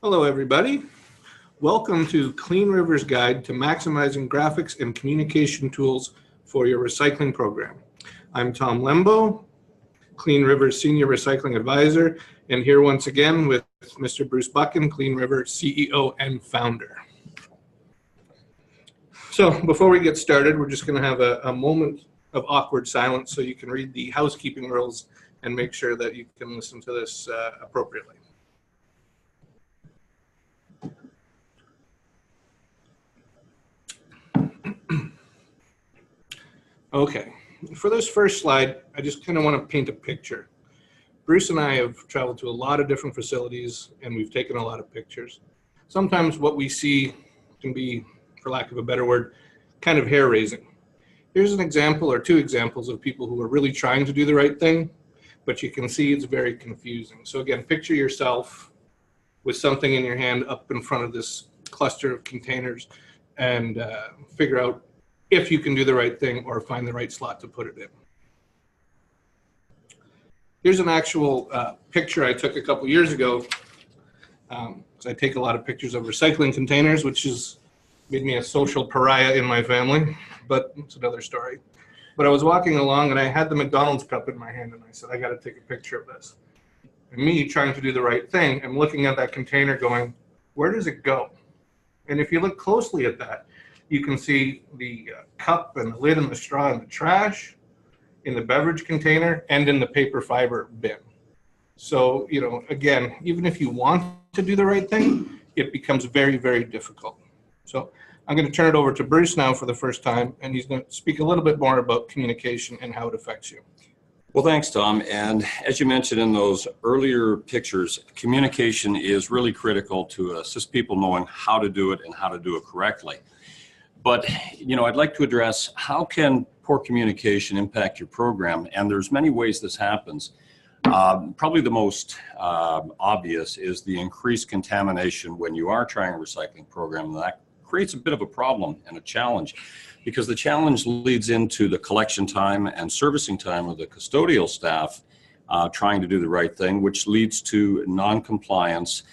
Hello, everybody. Welcome to CleanRiver's Guide to Maximizing Graphics and Communication Tools for your Recycling Program. I'm Tom Lembo, CleanRiver's Senior Recycling Advisor, and here once again with Mr. Bruce Buchan, CleanRiver CEO and Founder. So before we get started, we're just going to have a moment of awkward silence so you can read the housekeeping rules and make sure that you can listen to this appropriately. Okay, for this first slide, I just kind of want to paint a picture. Bruce and I have traveled to a lot of different facilities and we've taken a lot of pictures. Sometimes what we see can be, for lack of a better word, kind of hair-raising. Here's an example or two examples of people who are really trying to do the right thing, but you can see it's very confusing. So again, picture yourself with something in your hand up in front of this cluster of containers and figure out if you can do the right thing or find the right slot to put it in. Here's an actual picture I took a couple years ago. So I take a lot of pictures of recycling containers, which has made me a social pariah in my family, but it's another story. But I was walking along and I had the McDonald's cup in my hand and I said, I got to take a picture of this. And me trying to do the right thing, I'm looking at that container going, where does it go? And if you look closely at that, you can see the cup and the lid and the straw in the trash, in the beverage container, and in the paper fiber bin. So, you know, again, even if you want to do the right thing, it becomes very, very difficult. So I'm going to turn it over to Bruce now for the first time, and he's going to speak a little bit more about communication and how it affects you. Well, thanks, Tom. And as you mentioned in those earlier pictures, communication is really critical to assist people knowing how to do it and how to do it correctly. But, you know, I'd like to address how can poor communication impact your program? And there's many ways this happens. Probably the most obvious is the increased contamination when you are trying a recycling program. That creates a bit of a problem and a challenge because the challenge leads into the collection time and servicing time of the custodial staff trying to do the right thing, which leads to non-compliance.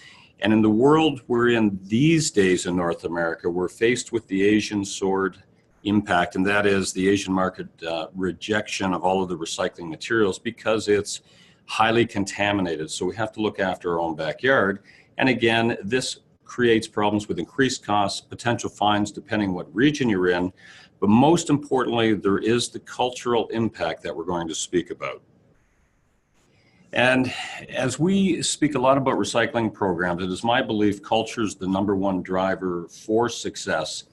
And in the world we're in these days in North America, we're faced with the Asian sword impact, and that is the Asian market rejection of all of the recycling materials because it's highly contaminated. So we have to look after our own backyard. And again, this creates problems with increased costs, potential fines depending what region you're in. But most importantly, there is the cultural impact that we're going to speak about. And as we speak a lot about recycling programs, it is my belief culture is the #1 driver for success.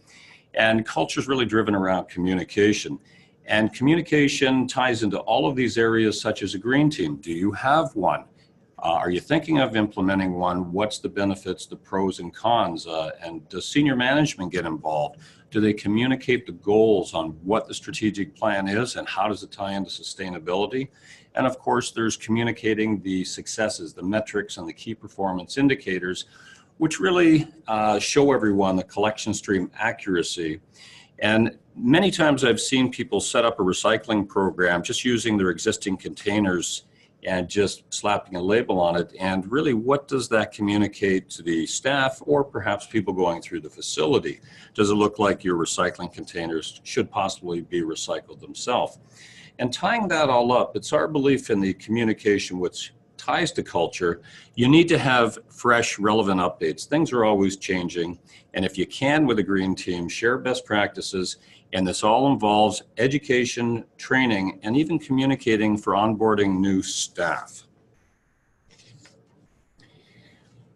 And culture is really driven around communication. And communication ties into all of these areas such as a green team. Do you have one? Are you thinking of implementing one? What's the benefits, the pros and cons? And does senior management get involved? Do they communicate the goals on what the strategic plan is and how does it tie into sustainability? And of course, there's communicating the successes, the metrics, and the key performance indicators, which really show everyone the collection stream accuracy. And many times I've seen people set up a recycling program just using their existing containers and just slapping a label on it. And really, what does that communicate to the staff or perhaps people going through the facility? Does it look like your recycling containers should possibly be recycled themselves? And tying that all up, it's our belief in the communication which ties to culture. You need to have fresh, relevant updates. Things are always changing. And if you can, with a green team, share best practices. And this all involves education, training, and even communicating for onboarding new staff.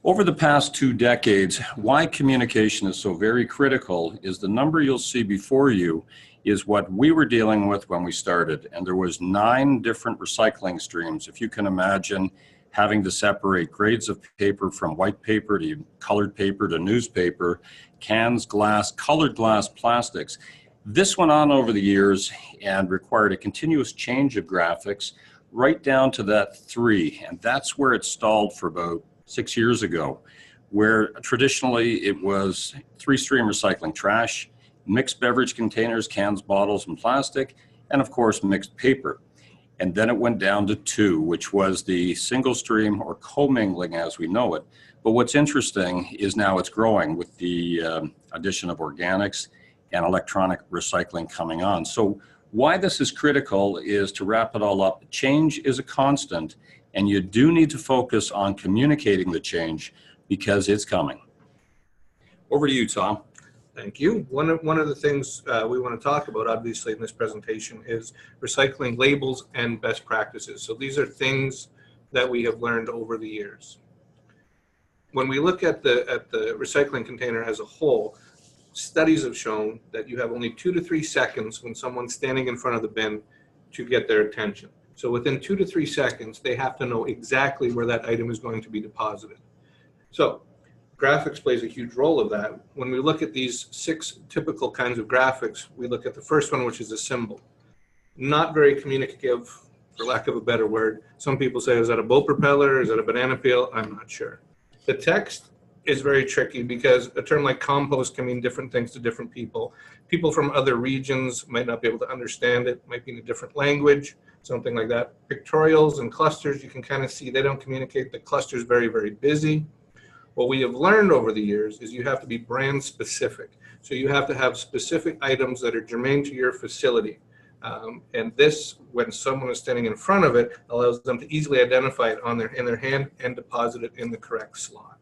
Over the past 2 decades, why communication is so very critical is the number you'll see before you is what we were dealing with when we started. And there was 9 different recycling streams. If you can imagine having to separate grades of paper from white paper to colored paper to newspaper, cans, glass, colored glass, plastics. This went on over the years and required a continuous change of graphics right down to that 3. And that's where it stalled for about 6 years ago, where traditionally it was 3-stream recycling: trash, mixed beverage containers, cans, bottles, and plastic, and of course mixed paper. And then it went down to 2, which was the single stream or commingling as we know it. But what's interesting is now it's growing with the addition of organics and electronic recycling coming on. So why this is critical is, to wrap it all up, change is a constant, and you do need to focus on communicating the change because it's coming. Over to you, Tom. Thank you. One of the things we want to talk about, obviously, in this presentation is recycling labels and best practices. So these are things that we have learned over the years. When we look at the recycling container as a whole, studies have shown that you have only 2 to 3 seconds when someone's standing in front of the bin to get their attention. So within 2 to 3 seconds, they have to know exactly where that item is going to be deposited. So graphics plays a huge role of that. When we look at these 6 typical kinds of graphics, we look at the first one, which is a symbol. Not very communicative, for lack of a better word. Some people say, is that a boat propeller? Is that a banana peel? I'm not sure. The text is very tricky because a term like compost can mean different things to different people. People from other regions might not be able to understand it, might be in a different language, something like that. Pictorials and clusters, you can kind of see they don't communicate. The cluster is very, very busy. What we have learned over the years is you have to be brand specific. So you have to have specific items that are germane to your facility. And this, when someone is standing in front of it, allows them to easily identify it in their hand and deposit it in the correct slot.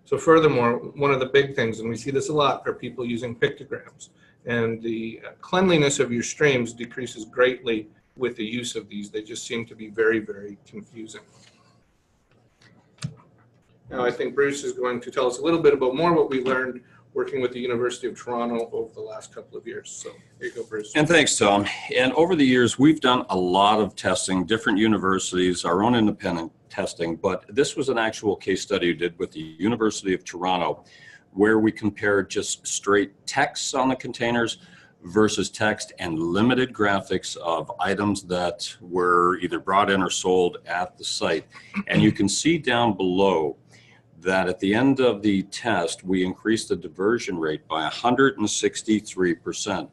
So furthermore, one of the big things, and we see this a lot, are people using pictograms. And the cleanliness of your streams decreases greatly with the use of these. They just seem to be very, very confusing. Now, I think Bruce is going to tell us a little bit about more what we learned working with the University of Toronto over the last couple of years. So here you go, Bruce. And thanks, Tom. And over the years, we've done a lot of testing, different universities, our own independent testing, but this was an actual case study we did with the University of Toronto, where we compared just straight text on the containers versus text and limited graphics of items that were either brought in or sold at the site. And you can see down below that at the end of the test, we increased the diversion rate by 163%.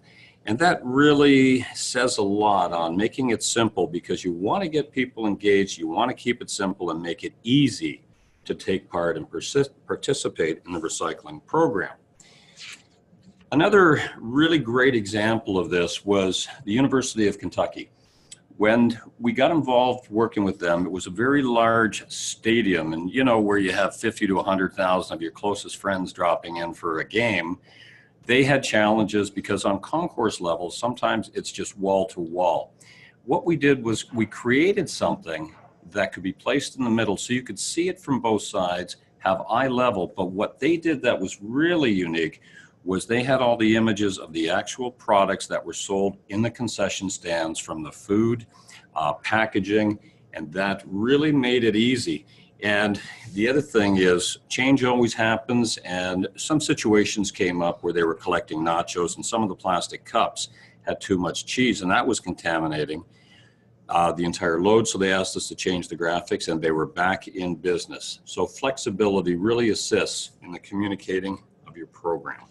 And that really says a lot on making it simple, because you want to get people engaged, you want to keep it simple and make it easy to take part and participate in the recycling program. Another really great example of this was the University of Kentucky. When we got involved working with them, it was a very large stadium, and you know, where you have 50 to 100,000 of your closest friends dropping in for a game. They had challenges because on concourse levels, sometimes it's just wall to wall. What we did was we created something that could be placed in the middle so you could see it from both sides, have eye level. But what they did that was really unique was they had all the images of the actual products that were sold in the concession stands, from the food, packaging, and that really made it easy. And the other thing is, change always happens, and some situations came up where they were collecting nachos and some of the plastic cups had too much cheese, and that was contaminating the entire load. So they asked us to change the graphics, and they were back in business. So flexibility really assists in the communicating of your program.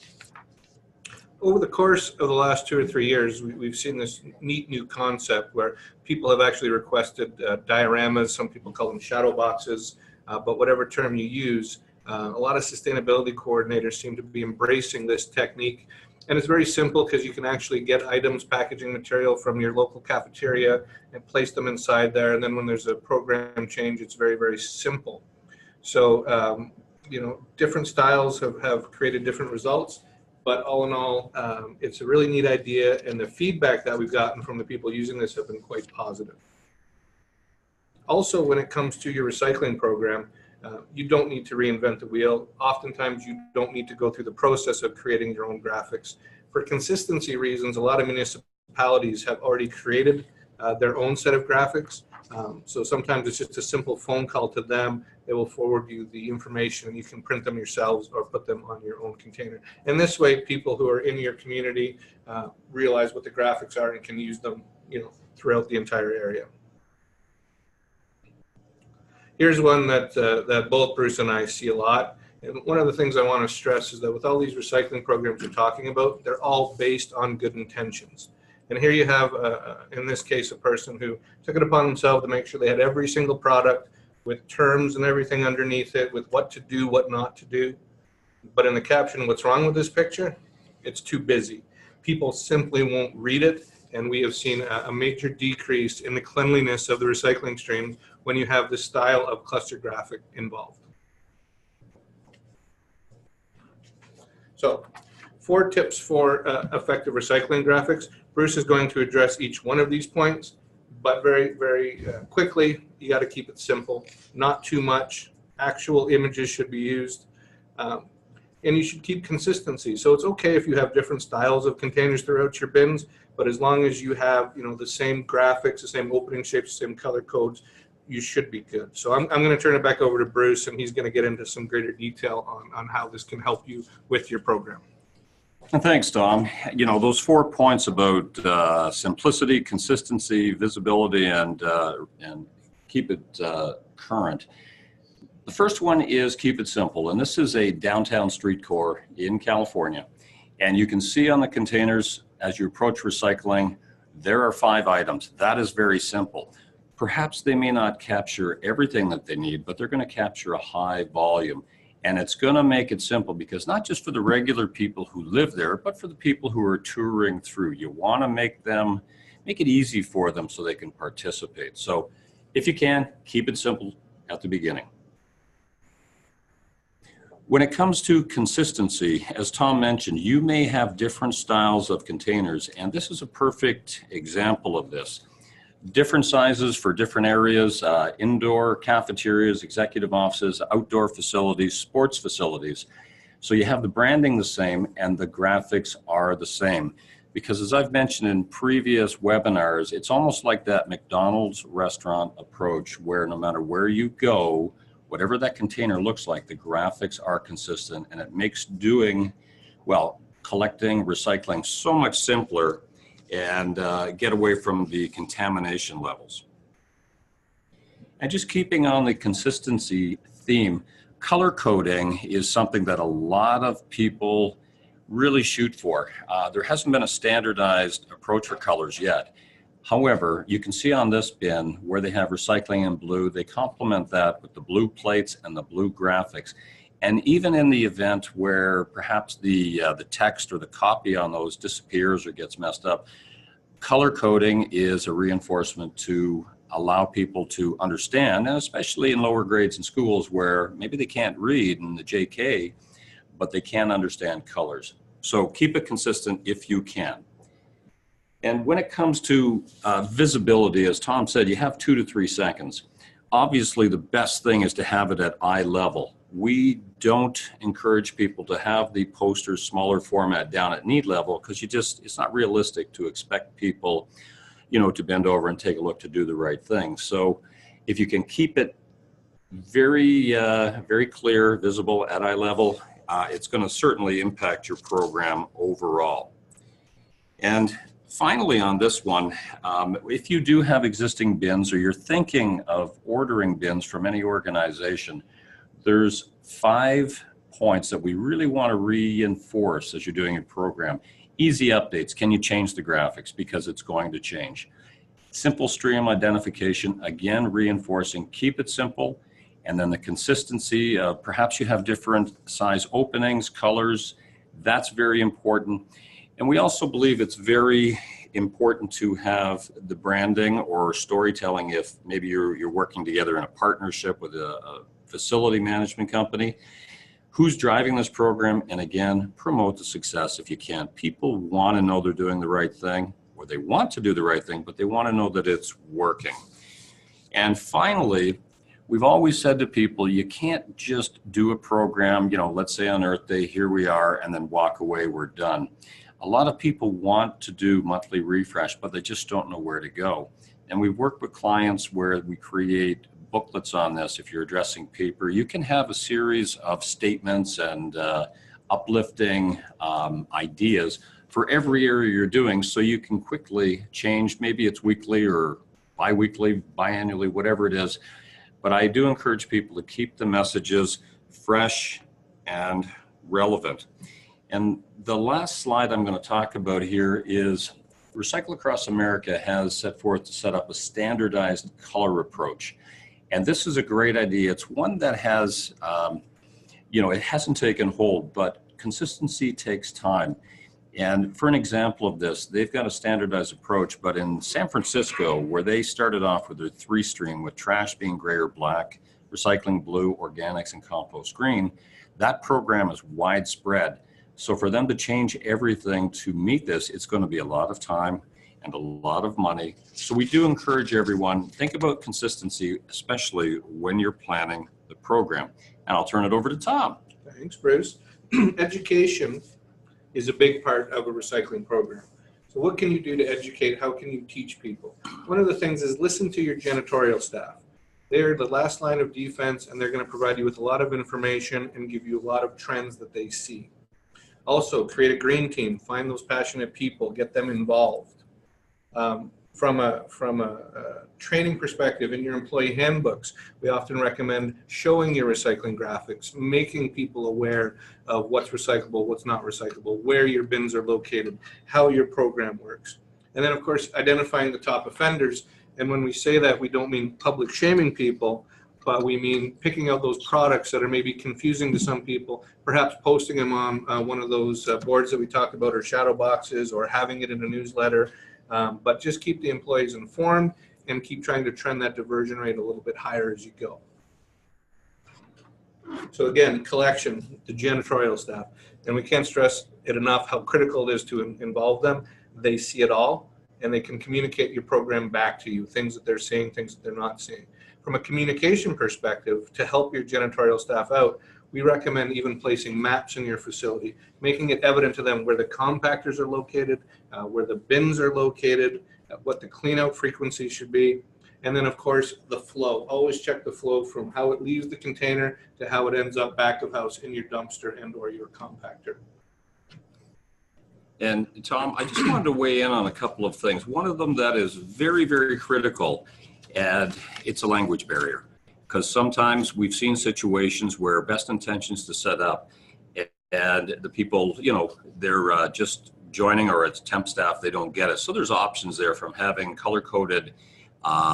Over the course of the last 2 or 3 years, we've seen this neat new concept where people have actually requested dioramas. Some people call them shadow boxes, but whatever term you use, a lot of sustainability coordinators seem to be embracing this technique. And it's very simple because you can actually get items, packaging material from your local cafeteria and place them inside there. And then when there's a program change, it's very, very simple. So, you know, different styles have created different results. But all in all, it's a really neat idea, and the feedback that we've gotten from the people using this have been quite positive. Also, when it comes to your recycling program, you don't need to reinvent the wheel. Oftentimes, you don't need to go through the process of creating your own graphics. For consistency reasons, a lot of municipalities have already created their own set of graphics. So sometimes it's just a simple phone call to them. They will forward you the information, and you can print them yourselves or put them on your own container. And this way, people who are in your community realize what the graphics are and can use them, you know, throughout the entire area. Here's one that both Bruce and I see a lot. And one of the things I want to stress is that with all these recycling programs we're talking about, they're all based on good intentions. And here you have, in this case, a person who took it upon themselves to make sure they had every single product with terms and everything underneath it, with what to do, what not to do. But in the caption, what's wrong with this picture? It's too busy. People simply won't read it, and we have seen a major decrease in the cleanliness of the recycling streams when you have this style of cluster graphic involved. So 4 tips for effective recycling graphics. Bruce is going to address each one of these points, but very, very quickly. You got to keep it simple, not too much. Actual images should be used, and you should keep consistency. So it's okay if you have different styles of containers throughout your bins, but as long as you have, the same graphics, the same opening shapes, the same color codes, you should be good. So I'm going to turn it back over to Bruce, and he's going to get into some greater detail on how this can help you with your program. And thanks, Tom. Those 4 points about simplicity, consistency, visibility, and keep it current. The first one is keep it simple. And this is a downtown street core in California. And you can see on the containers as you approach recycling, there are 5 items. That is very simple. Perhaps they may not capture everything that they need, but they're going to capture a high volume. And it's going to make it simple because not just for the regular people who live there, but for the people who are touring through. You want to make it easy for them so they can participate. So if you can, keep it simple at the beginning. When it comes to consistency, as Tom mentioned, you may have different styles of containers, and this is a perfect example of this. Different sizes for different areas, indoor cafeterias, executive offices, outdoor facilities, sports facilities. So you have the branding the same and the graphics are the same. Because as I've mentioned in previous webinars, it's almost like that McDonald's restaurant approach where no matter where you go, whatever that container looks like, the graphics are consistent, and it makes collecting, recycling so much simpler and get away from the contamination levels. And just keeping on the consistency theme, color coding is something that a lot of people really shoot for. There hasn't been a standardized approach for colors yet. However, you can see on this bin where they have recycling in blue, they complement that with the blue plates and the blue graphics. And even in the event where perhaps the text or the copy on those disappears or gets messed up, color coding is a reinforcement to allow people to understand, and especially in lower grades in schools where maybe they can't read in the JK, but they can understand colors. So keep it consistent if you can. And when it comes to visibility, as Tom said, you have 2 to 3 seconds. Obviously, the best thing is to have it at eye level. We don't encourage people to have the posters smaller format down at knee level because it's not realistic to expect people, to bend over and take a look to do the right thing. So if you can keep it very, very clear, visible at eye level, it's going to certainly impact your program overall. And finally on this one, if you do have existing bins or you're thinking of ordering bins from any organization, there's 5 points that we really want to reinforce as you're doing your program. Easy updates. Can you change the graphics? Because it's going to change. Simple stream identification, again, reinforcing, keep it simple. And then the consistency, perhaps you have different size openings, colors. That's very important. And we also believe it's very important to have the branding or storytelling if maybe you're working together in a partnership with a facility management company. Who's driving this program? And again, promote the success if you can. People want to know they're doing the right thing, or they want to do the right thing, but they want to know that it's working. And finally, we've always said to people, you can't just do a program, let's say on Earth Day, here we are, and then walk away, we're done. A lot of people want to do monthly refresh, but they just don't know where to go. And we've worked with clients where we create booklets on this. If you're addressing paper, you can have a series of statements and uplifting ideas for every area you're doing, so you can quickly change. Maybe it's weekly or bi-weekly, biannually, whatever it is. But I do encourage people to keep the messages fresh and relevant. And the last slide I'm going to talk about here is Recycle Across America has set forth to set up a standardized color approach. And this is a great idea. It's one that has, it hasn't taken hold, but consistency takes time. And for an example of this, they've got a standardized approach, but in San Francisco, where they started off with their 3-stream, with trash being gray or black, recycling blue, organics, and compost green, that program is widespread. So for them to change everything to meet this, it's going to be a lot of time and a lot of money. So we do encourage everyone, think about consistency, especially when you're planning the program. And I'll turn it over to Tom. Thanks, Bruce. Education is a big part of a recycling program. So what can you do to educate? How can you teach people? One of the things is listen to your janitorial staff. They're the last line of defense, and they're going to provide you with a lot of information and give you a lot of trends that they see. Also, create a green team. Find those passionate people. Get them involved. From a training perspective, in your employee handbooks, we often recommend showing your recycling graphics, making people aware of what's recyclable, what's not recyclable, where your bins are located, how your program works. And then, of course, identifying the top offenders. And when we say that, we don't mean public shaming people, but we mean picking out those products that are maybe confusing to some people, perhaps posting them on one of those boards that we talked about, or shadow boxes, or having it in a newsletter. But just keep the employees informed and keep trying to trend that diversion rate a little bit higher as you go. So again, collection, the janitorial staff, and we can't stress it enough how critical it is to involve them. They see it all, and they can communicate your program back to you, things that they're seeing, things that they're not seeing. From a communication perspective, to help your janitorial staff out, we recommend even placing maps in your facility, making it evident to them where the compactors are located, where the bins are located, what the clean out frequency should be. And then, of course, the flow. Always check the flow from how it leaves the container to how it ends up back of house in your dumpster and or your compactor. And Tom, I just wanted to weigh in on a couple of things. One of them that is very, very critical, and it's a language barrier. Because sometimes we've seen situations where best intentions to set up, and the people, they're just joining, or it's temp staff, they don't get it. So there's options there, from having color-coded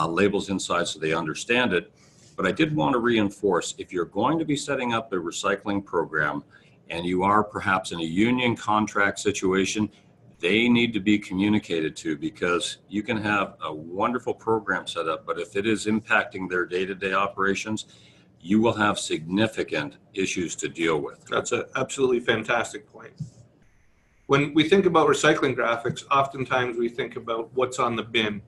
labels inside so they understand it. But I did want to reinforce, if you're going to be setting up a recycling program and you are perhaps in a union contract situation, they need to be communicated to, because you can have a wonderful program set up, but if it is impacting their day-to-day operations, you will have significant issues to deal with. That's an absolutely fantastic point. When we think about recycling graphics, oftentimes we think about what's on the bin.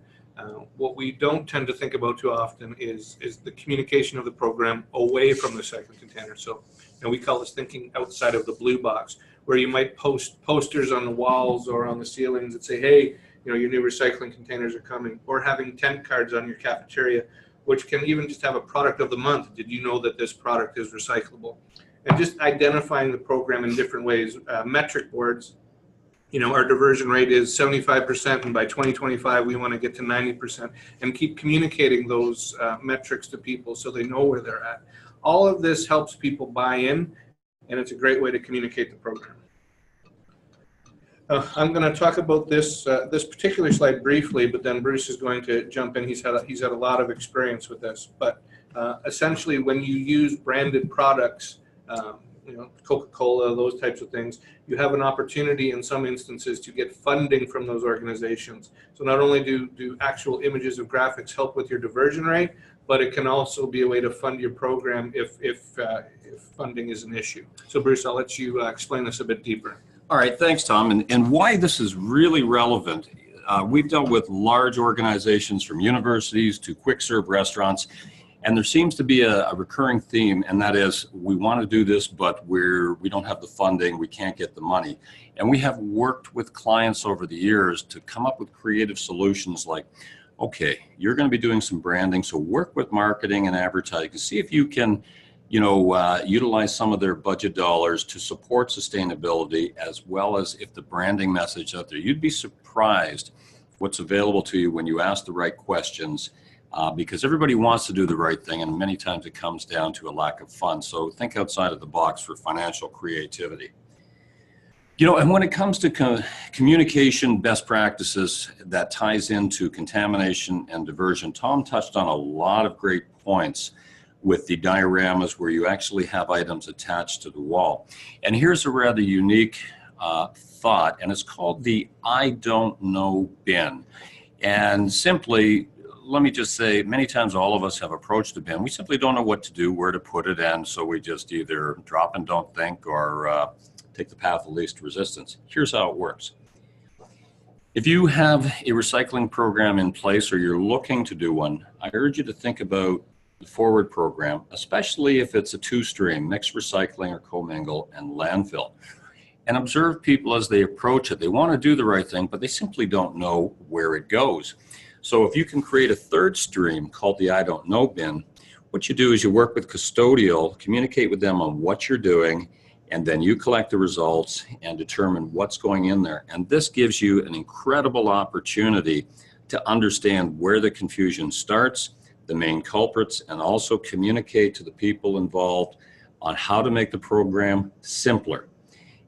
What we don't tend to think about too often is the communication of the program away from the recycling container. So, we call this thinking outside of the blue box, where you might post posters on the walls or on the ceilings that say, hey, your new recycling containers are coming, or having tent cards on your cafeteria, which can even just have a product of the month. Did you know that this product is recyclable? And just identifying the program in different ways. Metric boards, our diversion rate is 75%, and by 2025, we want to get to 90%, and keep communicating those metrics to people so they know where they're at. All of this helps people buy in, and it's a great way to communicate the program. I'm going to talk about this particular slide briefly, but then Bruce is going to jump in. He's had a lot of experience with this. But essentially, when you use branded products, Coca-Cola, those types of things, you have an opportunity in some instances to get funding from those organizations. So not only do actual images of graphics help with your diversion rate, but it can also be a way to fund your program if funding is an issue. So Bruce, I'll let you explain this a bit deeper. All right, thanks, Tom. And why this is really relevant, we've dealt with large organizations, from universities to quick serve restaurants, and there seems to be a recurring theme, and that is, we want to do this, but we don't have the funding, we can't get the money. And we have worked with clients over the years to come up with creative solutions like, okay, you're going to be doing some branding, so work with marketing and advertising. See if you can, utilize some of their budget dollars to support sustainability, as well as if the branding message out there. You'd be surprised what's available to you when you ask the right questions, because everybody wants to do the right thing, and many times it comes down to a lack of funds. So think outside of the box for financial creativity. And when it comes to communication best practices, that ties into contamination and diversion. Tom touched on a lot of great points with the dioramas where you actually have items attached to the wall. And here's a rather unique thought, and it's called the I don't know bin. And simply, let me just say, many times all of us have approached a bin. We simply don't know what to do, where to put it in, so we just either drop and don't think or take the path of least resistance. Here's how it works. If you have a recycling program in place or you're looking to do one, I urge you to think about the forward program, especially if it's a two-stream, mixed recycling or commingle and landfill. And observe people as they approach it. They want to do the right thing, but they simply don't know where it goes. So if you can create a third stream called the I don't know bin, what you do is you work with custodial, communicate with them on what you're doing, and then you collect the results and determine what's going in there. And this gives you an incredible opportunity to understand where the confusion starts, the main culprits, and also communicate to the people involved on how to make the program simpler.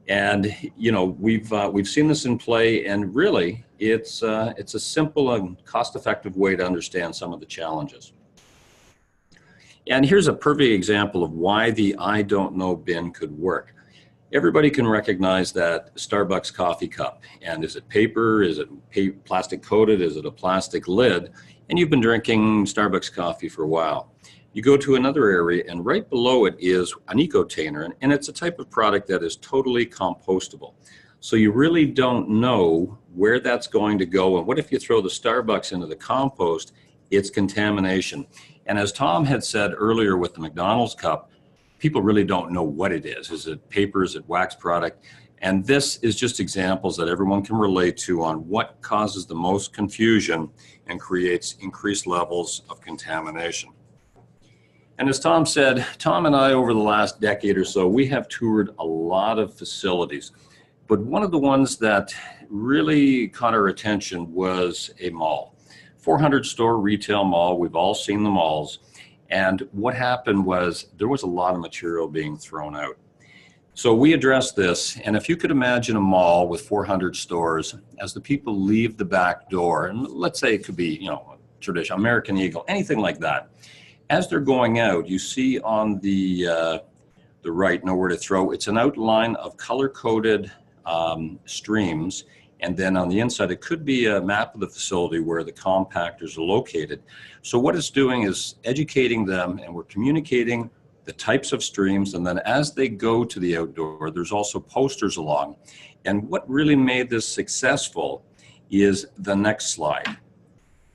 And we've seen this in play, and really it's a simple and cost-effective way to understand some of the challenges. And here's a perfect example of why the I don't know bin could work. Everybody can recognize that Starbucks coffee cup. And is it paper? Is it plastic coated? Is it a plastic lid? And you've been drinking Starbucks coffee for a while. You go to another area, and right below it is an eco-tainer, and it's a type of product that is totally compostable. So you really don't know where that's going to go, and what if you throw the Starbucks into the compost? It's contamination. And as Tom had said earlier with the McDonald's cup, people really don't know what it is. Is it paper? Is it wax product? And this is just examples that everyone can relate to on what causes the most confusion and creates increased levels of contamination. And as Tom said, Tom and I, over the last decade or so, we have toured a lot of facilities. But one of the ones that really caught our attention was a mall. 400-store retail mall. We've all seen the malls. And what happened was there was a lot of material being thrown out. So we addressed this. And if you could imagine a mall with 400 stores, as the people leave the back door, and let's say it could be, traditional American Eagle, anything like that. As they're going out, you see on the right, nowhere to throw, it's an outline of color-coded streams, and then on the inside, it could be a map of the facility where the compactors are located. So what it's doing is educating them, and we're communicating the types of streams, and then as they go to the outdoor, there's also posters along. And what really made this successful is the next slide.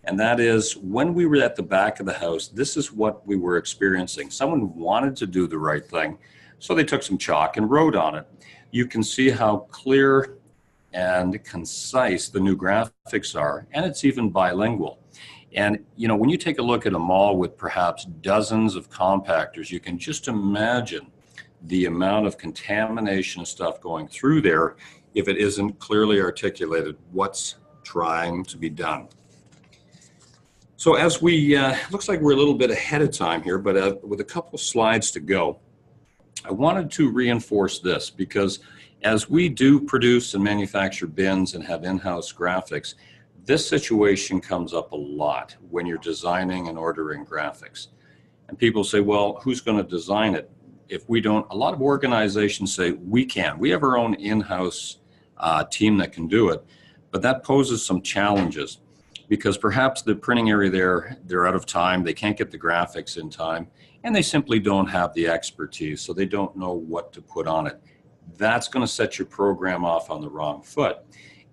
And that is, when we were at the back of the house, this is what we were experiencing. Someone wanted to do the right thing, so they took some chalk and wrote on it. You can see how clear and concise the new graphics are, and it's even bilingual. And when you take a look at a mall with perhaps dozens of compactors, you can just imagine the amount of contamination stuff going through there if it isn't clearly articulated what's trying to be done. So as looks like we're a little bit ahead of time here, but with a couple of slides to go, I wanted to reinforce this because as we do produce and manufacture bins and have in-house graphics, this situation comes up a lot when you're designing and ordering graphics. And people say, well, who's going to design it? If we don't, a lot of organizations say we can. We have our own in-house team that can do it, but that poses some challenges. Because perhaps the printing area they're out of time, they can't get the graphics in time, and they simply don't have the expertise, so they don't know what to put on it. That's going to set your program off on the wrong foot.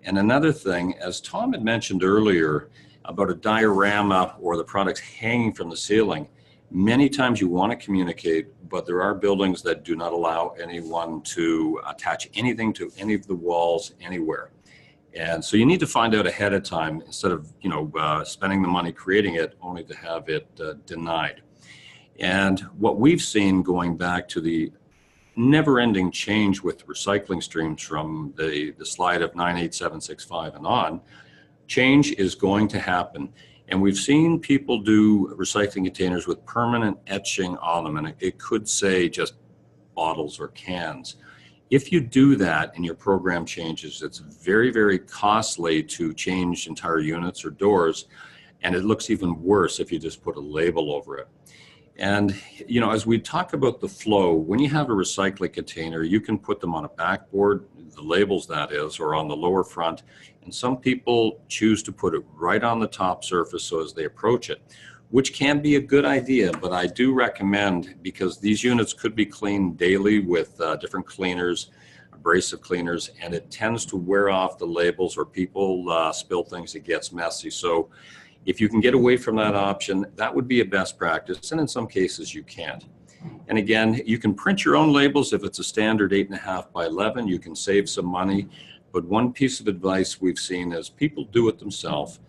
And another thing, as Tom had mentioned earlier about a diorama or the products hanging from the ceiling, many times you want to communicate, but there are buildings that do not allow anyone to attach anything to any of the walls anywhere. And so you need to find out ahead of time instead of, spending the money creating it only to have it denied. And what we've seen going back to the never-ending change with recycling streams from the slide of 98765 and on, change is going to happen. And we've seen people do recycling containers with permanent etching on them, and it could say just bottles or cans. If you do that and your program changes, it's very, very costly to change entire units or doors, and it looks even worse if you just put a label over it. And, you know, as we talk about the flow, when you have a recycling container, you can put them on a backboard, the labels that is, or on the lower front. And some people choose to put it right on the top surface so as they approach it, which can be a good idea, but I do recommend, because these units could be cleaned daily with different cleaners, abrasive cleaners, and it tends to wear off the labels, or people spill things, it gets messy. So if you can get away from that option, that would be a best practice, and in some cases you can't. And again, you can print your own labels. If it's a standard 8.5 by 11, you can save some money. But one piece of advice we've seen is people do it themselves.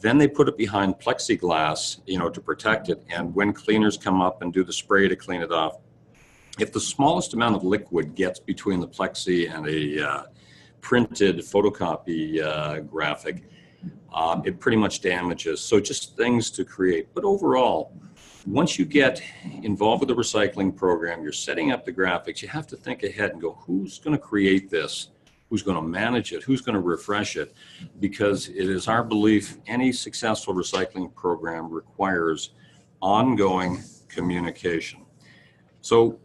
Then they put it behind plexiglass, you know, to protect it. And when cleaners come up and do the spray to clean it off, if the smallest amount of liquid gets between the plexi and a printed photocopy graphic, it pretty much damages. So just things to create. But overall, once you get involved with the recycling program, you're setting up the graphics, you have to think ahead and go, who's going to create this? Who's going to manage it? Who's going to refresh it? Because it is our belief any successful recycling program requires ongoing communication. So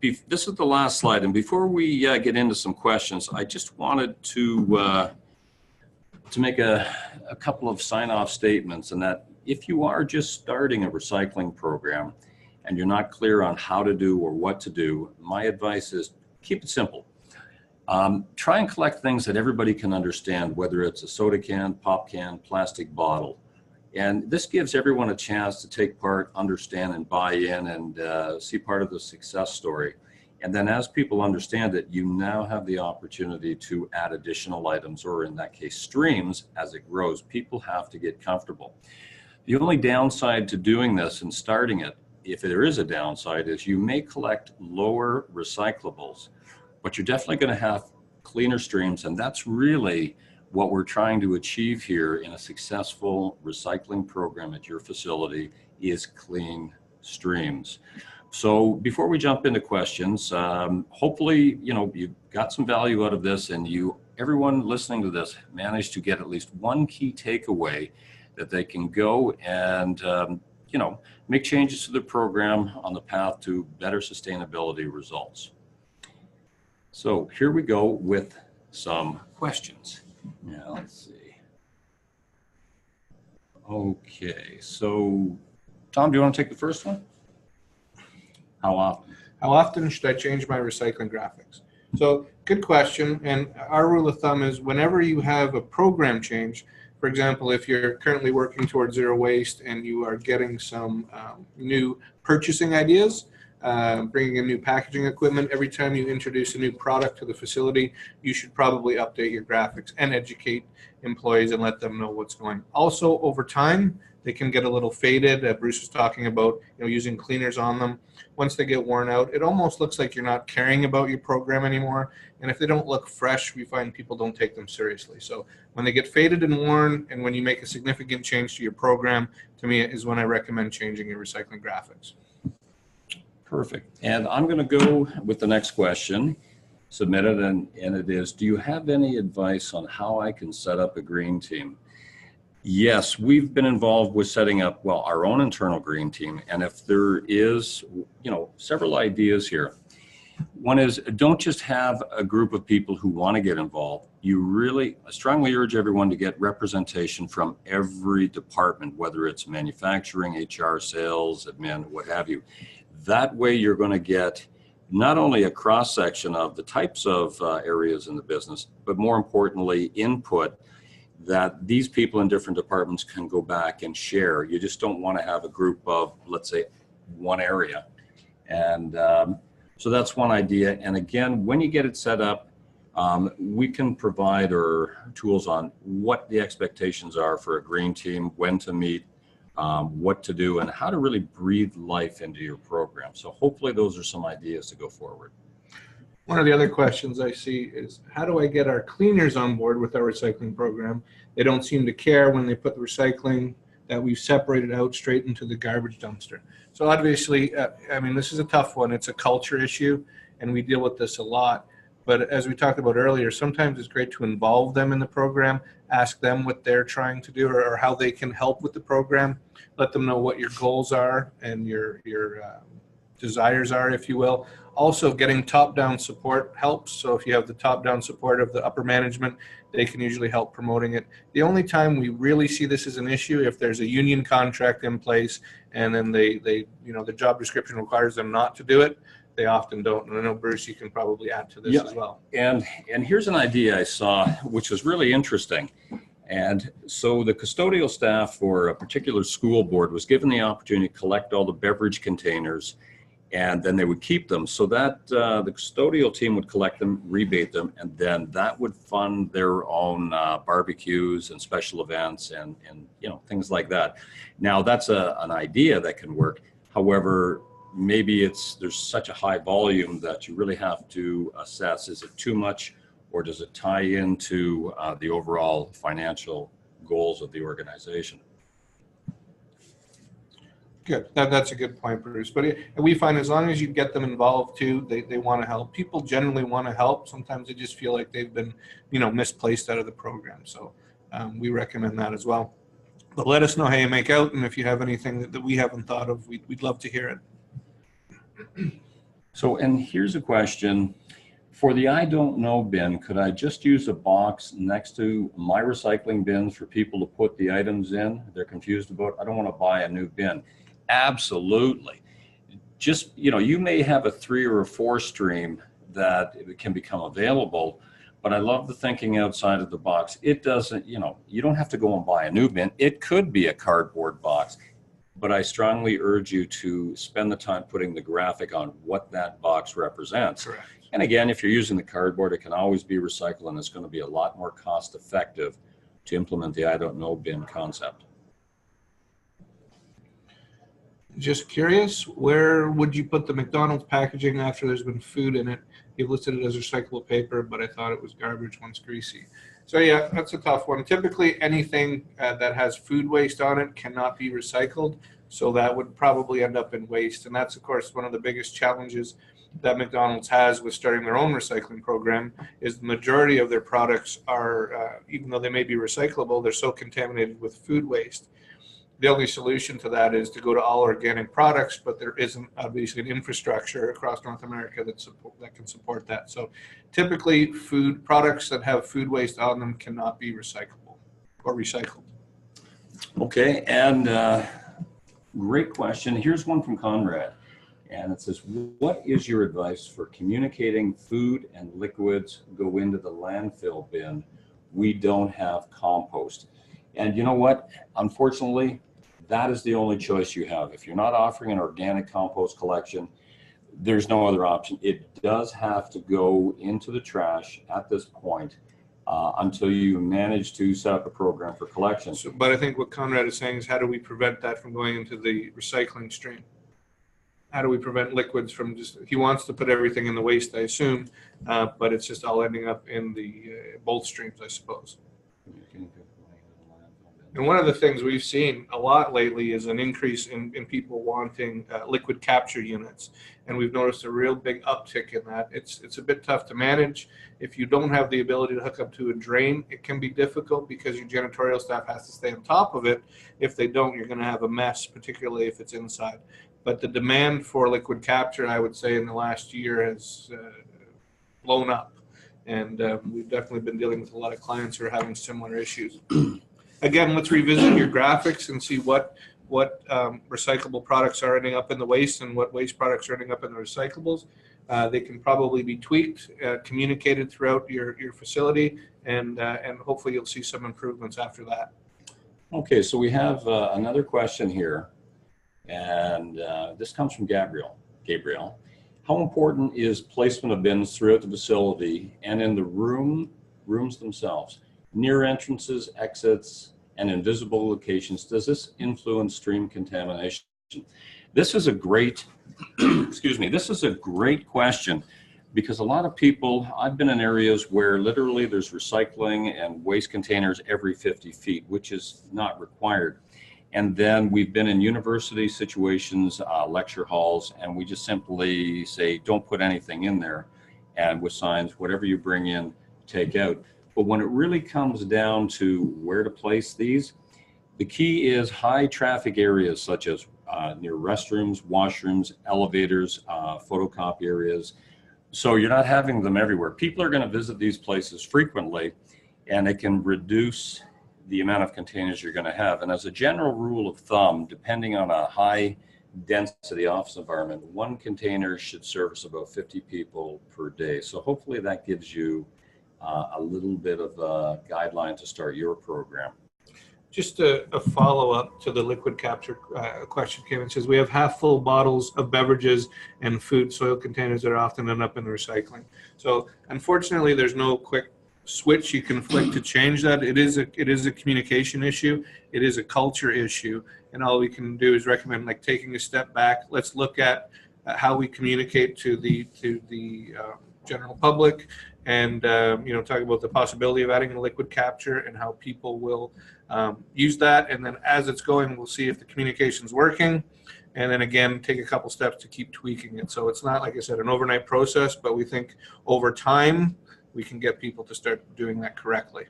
this is the last slide. And before we get into some questions, I just wanted to make a couple of sign-off statements, and that if you are just starting a recycling program and you're not clear on how to do or what to do, my advice is keep it simple. Try and collect things that everybody can understand, whether it's a soda can, pop can, plastic bottle. And this gives everyone a chance to take part, understand, and buy in, and see part of the success story. And then as people understand it, you now have the opportunity to add additional items, or in that case, streams, as it grows. People have to get comfortable. The only downside to doing this and starting it, if there is a downside, is you may collect lower recyclables, but you're definitely going to have cleaner streams. And that's really what we're trying to achieve here in a successful recycling program at your facility, is clean streams. So before we jump into questions, hopefully, you know, you got some value out of this, and everyone listening to this managed to get at least one key takeaway that they can go and, you know, make changes to the program on the path to better sustainability results. So here we go with some questions. Now, let's see. Okay, so Tom, do you want to take the first one? How often? How often should I change my recycling graphics? So good question. And our rule of thumb is whenever you have a program change, for example, if you're currently working towards zero waste and you are getting some new purchasing ideas, bringing in new packaging equipment, every time you introduce a new product to the facility, you should probably update your graphics and educate employees and let them know what's going. Also, over time, they can get a little faded. Bruce was talking about, you know, using cleaners on them. Once they get worn out, it almost looks like you're not caring about your program anymore. And if they don't look fresh, we find people don't take them seriously. So when they get faded and worn, and when you make a significant change to your program, to me is when I recommend changing your recycling graphics. Perfect. And I'm going to go with the next question submitted, and it is, do you have any advice on how I can set up a green team? Yes, we've been involved with setting up, well, our own internal green team. And if there is, you know, several ideas here. One is, don't just have a group of people who want to get involved. I strongly urge everyone to get representation from every department, whether it's manufacturing, HR, sales, admin, what have you. That way you're going to get not only a cross-section of the types of areas in the business, but more importantly, input that these people in different departments can go back and share. You just don't want to have a group of, let's say, one area. And so that's one idea. And again, when you get it set up, we can provide tools on what the expectations are for a green team, when to meet, what to do, and how to really breathe life into your program. So hopefully those are some ideas to go forward. One of the other questions I see is, how do I get our cleaners on board with our recycling program? They don't seem to care when they put the recycling that we've separated out straight into the garbage dumpster. So obviously, I mean, this is a tough one. It's a culture issue, and we deal with this a lot. But as we talked about earlier, sometimes it's great to involve them in the program, ask them what they're trying to do or how they can help with the program, let them know what your goals are and your desires are, if you will. Also, getting top-down support helps. So if you have the top-down support of the upper management, they can usually help promoting it. The only time we really see this as an issue if there's a union contract in place and then they the job description requires them not to do it. They often don't. And I know, Bruce, you can probably add to this as well. And here's an idea I saw, which was really interesting. And so the custodial staff for a particular school board was given the opportunity to collect all the beverage containers, and then they would keep them so that the custodial team would collect them, rebate them, and then that would fund their own barbecues and special events and things like that. Now that's an idea that can work. However, maybe there's such a high volume that you really have to assess, is it too much or does it tie into the overall financial goals of the organization? Good. That's a good point, Bruce. But we find as long as you get them involved too, they want to help. People generally want to help. Sometimes they just feel like they've been, misplaced out of the program. So we recommend that as well. But let us know how you make out, and if you have anything that we haven't thought of, we'd love to hear it. So, and here's a question. For the I don't know bin, could I just use a box next to my recycling bins for people to put the items in? They're confused about, I don't want to buy a new bin. Absolutely. Just, you may have a 3 or a 4 stream that can become available, but I love the thinking outside of the box. It doesn't, you don't have to go and buy a new bin. It could be a cardboard box. But I strongly urge you to spend the time putting the graphic on what that box represents. Correct. And again, if you're using the cardboard, it can always be recycled, and it's going to be a lot more cost effective to implement the I don't know bin concept. Just curious, where would you put the McDonald's packaging after there's been food in it? You've listed it as recyclable paper, but I thought it was garbage once greasy. So yeah, that's a tough one. Typically anything that has food waste on it cannot be recycled. So that would probably end up in waste. And that's of course one of the biggest challenges that McDonald's has with starting their own recycling program is the majority of their products are, even though they may be recyclable, they're so contaminated with food waste. The only solution to that is to go to all organic products, but there isn't obviously an infrastructure across North America that can support that. So typically food products that have food waste on them cannot be recyclable or recycled. Okay, and great question. Here's one from Conrad. And it says, what is your advice for communicating food and liquids go into the landfill bin? We don't have compost. And you know what? Unfortunately, that is the only choice you have. If you're not offering an organic compost collection, there's no other option. It does have to go into the trash at this point until you manage to set up a program for collection. So, but I think what Conrad is saying is, how do we prevent that from going into the recycling stream? How do we prevent liquids from he wants to put everything in the waste, I assume, but it's just all ending up in the both streams, I suppose. And one of the things we've seen a lot lately is an increase in people wanting liquid capture units. And we've noticed a real big uptick in that. It's a bit tough to manage. If you don't have the ability to hook up to a drain, it can be difficult because your janitorial staff has to stay on top of it. If they don't, you're going to have a mess, particularly if it's inside. But the demand for liquid capture, I would say, in the last year has blown up. And we've definitely been dealing with a lot of clients who are having similar issues. Again, let's revisit your graphics and see what recyclable products are ending up in the waste and what waste products are ending up in the recyclables. They can probably be tweaked, communicated throughout your facility, and hopefully you'll see some improvements after that. Okay, so we have another question here, and this comes from Gabriel. How important is placement of bins throughout the facility and in the rooms themselves? Near entrances, exits, and invisible locations, does this influence stream contamination? This is a great, this is a great question because a lot of people, I've been in areas where literally there's recycling and waste containers every 50 feet, which is not required. And then we've been in university situations, lecture halls, and we just simply say, don't put anything in there. and with signs, whatever you bring in, take out. But when it really comes down to where to place these, the key is high traffic areas such as near restrooms, washrooms, elevators, photocopy areas. So you're not having them everywhere. People are going to visit these places frequently, and it can reduce the amount of containers you're going to have. And as a general rule of thumb, depending on a high density office environment, one container should service about 50 people per day. So hopefully that gives you a little bit of a guideline to start your program. Just a follow-up to the liquid capture question came and says, we have half full bottles of beverages and food soil containers that are often end up in recycling. So unfortunately, there's no quick switch you can flick to change that. It is a communication issue. It is a culture issue. And all we can do is recommend like taking a step back. Let's look at how we communicate to the general public, and talk about the possibility of adding a liquid capture and how people will use that. And then as it's going, we'll see if the communication's working, and then again take a couple steps to keep tweaking it. So it's not, like I said, an overnight process, but we think over time we can get people to start doing that correctly.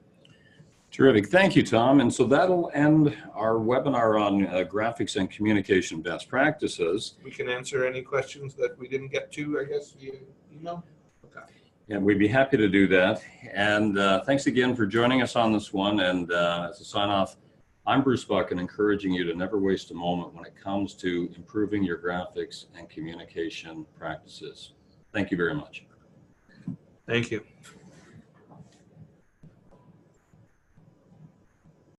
Terrific. Thank you, Tom. And so that'll end our webinar on graphics and communication best practices. We can answer any questions that we didn't get to, I guess, via email. Okay. And we'd be happy to do that. And thanks again for joining us on this one. And as a sign off, I'm Bruce Buchan, encouraging you to never waste a moment when it comes to improving your graphics and communication practices. Thank you very much. Thank you.